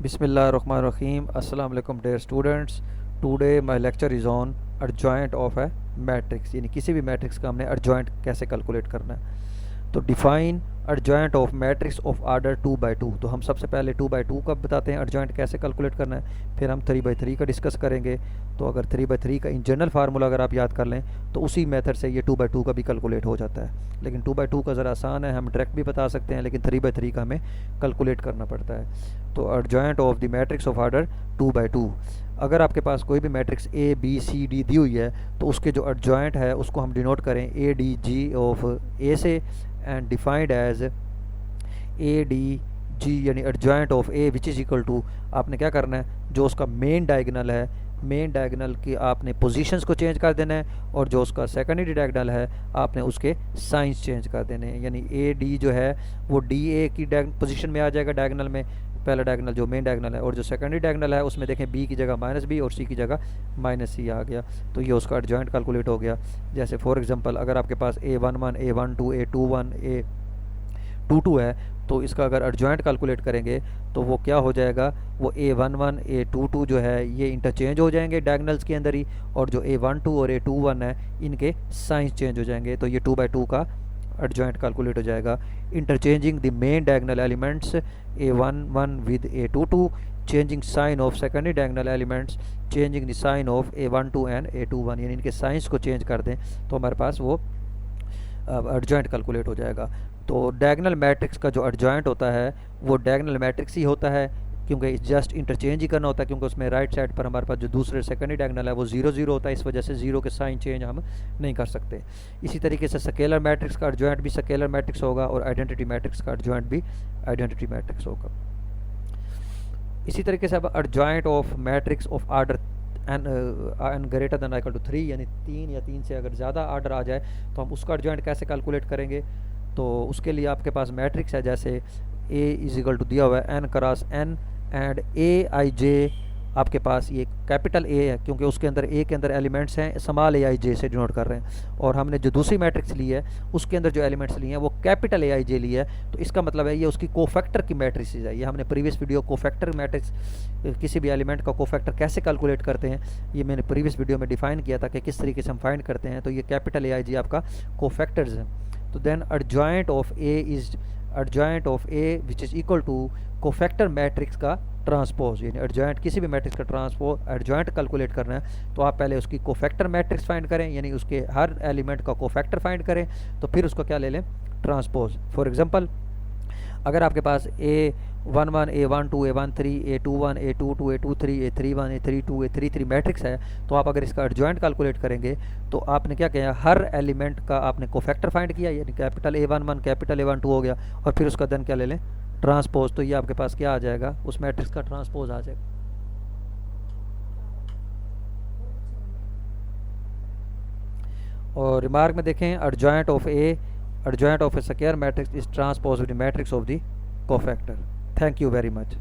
Bismillahirrahmanirrahim. Assalamu alaikum dear students. Today my lecture is on adjoint of a matrix, यानी किसी भी matrix का हमने adjoint कैसे कैलकुलेट करना है। तो define adjoint of matrix of order 2 by 2। तो हम सबसे पहले 2 by 2 का बताते हैं adjoint कैसे कैलकुलेट करना है, फिर हम 3 by 3 का डिस्कस करेंगे। तो अगर 3 by 3 का इन जनरल फार्मूला अगर आप याद कर लें तो उसी मेथड से ये 2 by 2 का भी कैलकुलेट हो जाता है। लेकिन 2 by 2 का ज़रा आसान है, हम डायरेक्ट भी बता सकते हैं, लेकिन 3 by 3 का हमें कैलकुलेट करना पड़ता है। तो adjoint of the matrix of order 2 by 2। अगर आपके पास कोई भी matrix A B C D दी हुई है तो उसके जो adjoint है उसको हम डिनोट करें ए D ji of A say, and defined as A D J यानी adjoint of A which is equal to, आपने क्या करना है, जो उसका मेन डायगोनल है, मेन डायगोनल की आपने पोजीशंस को चेंज कर देना है, और जो उसका सेकेंडरी डायगोनल है आपने उसके साइंस चेंज कर देने हैं। यानी ए डी जो है वो डी ए की पोजीशन में आ जाएगा डायगोनल में, पहला डायगोनल जो मेन डायगोनल है, और जो सेकेंडरी डायगोनल है उसमें देखें बी की जगह -b और सी की जगह -c आ गया। तो ये उसका adjoint कैलकुलेट हो गया। जैसे फॉर एग्जांपल अगर आपके पास A11 A12 A21 A22 है तो इसका अगर adjoint कैलकुलेट करेंगे तो वो क्या हो जाएगा, वो A11 A22 जो है ये इंटरचेंज हो जाएंगे डायगोनल्स के अंदर ही, और जो A12 और A21 है इनके साइंस चेंज हो जाएंगे। तो ये 2 by 2 का adjoint कैलकुलेट हो जाएगा। Interchanging the main diagonal elements A11 with A22, changing sign of secondary diagonal elements, changing the sign of A12 and A21, यानी इनके साइंस को चेंज कर दें तो हमारे पास वो adjoint कैलकुलेट हो जाएगा। तो डायगोनल मैट्रिक्स का जो adjoint होता है वो डायगोनल मैट्रिक्स ही होता है, क्योंकि जस्ट इंटरचेंज ही करना होता है, क्योंकि उसमें राइट साइड पर हमारे पास जो दूसरे सेकेंडरी डायगोनल है वो 0 0 होता है, इस वजह से 0 के साइन चेंज हम नहीं कर सकते। इसी तरीके से स्केलर मैट्रिक्स का adjoint भी स्केलर मैट्रिक्स होगा, और आइडेंटिटी मैट्रिक्स का adjoint भी आइडेंटिटी मैट्रिक्स होगा। इसी तरीके से अब adjoint of matrix of order n greater than equal to 3, यानी 3 या 3 से अगर ज़्यादा आर्डर आ जाए तो हम उसका adjoint कैसे कैलकुलेट करेंगे। तो उसके लिए आपके पास मैट्रिक्स है, जैसे A इज इक्वल टू दिया हुआ है n क्रॉस n एंड ए आई जे, आपके पास ये कैपिटल ए है क्योंकि उसके अंदर ए के अंदर एलिमेंट्स हैं, स्मॉल ए आई जे से डिनोट कर रहे हैं, और हमने जो दूसरी मैट्रिक्स ली है उसके अंदर जो एलिमेंट्स लिए हैं वो कैपिटल ए आई जे ली है। तो इसका मतलब है ये उसकी कोफैक्टर की मैट्रिक्स है। ये हमने प्रीवियस वीडियो कोफैक्टर मैट्रिक्स, किसी भी एलिमेंट का कोफैक्टर कैसे कैलकुलेट करते हैं ये मैंने प्रीवियस वीडियो में डिफाइन किया था कि किस तरीके से हम फाइंड करते हैं। तो ये कैपिटल ए आई जे आपका कोफैक्टर्स है। तो then adjoint of A is adjoint of A which is equal to cofactor matrix का ट्रांसपोज, यानी adjoint किसी भी मैट्रिक्स का ट्रांसपोज adjoint कैलकुलेट करना है तो आप पहले उसकी कोफैक्टर मैट्रिक्स फाइंड करें, यानी उसके हर एलिमेंट का कोफैक्टर फाइंड करें, तो फिर उसको क्या ले लें, ट्रांसपोज। फॉर एग्जांपल अगर आपके पास A11 A12 A13 A21 A22 A23 A31 A32 A33 matrix है, तो आप अगर इसका adjoint कैलकुलेट करेंगे तो आपने क्या किया, हर एलिमेंट का आपने कोफैक्टर फाइंड किया, यानी कैपिटल A11 कैपिटल A12 हो गया, और फिर उसका देन क्या ले लें, ट्रांसपोज। तो ये आपके पास क्या आ जाएगा, उस मैट्रिक्स का ट्रांसपोज आ जाएगा। और रिमार्क में देखें adjoint of A square matrix is transpose of the matrix of the cofactor. Thank you very much.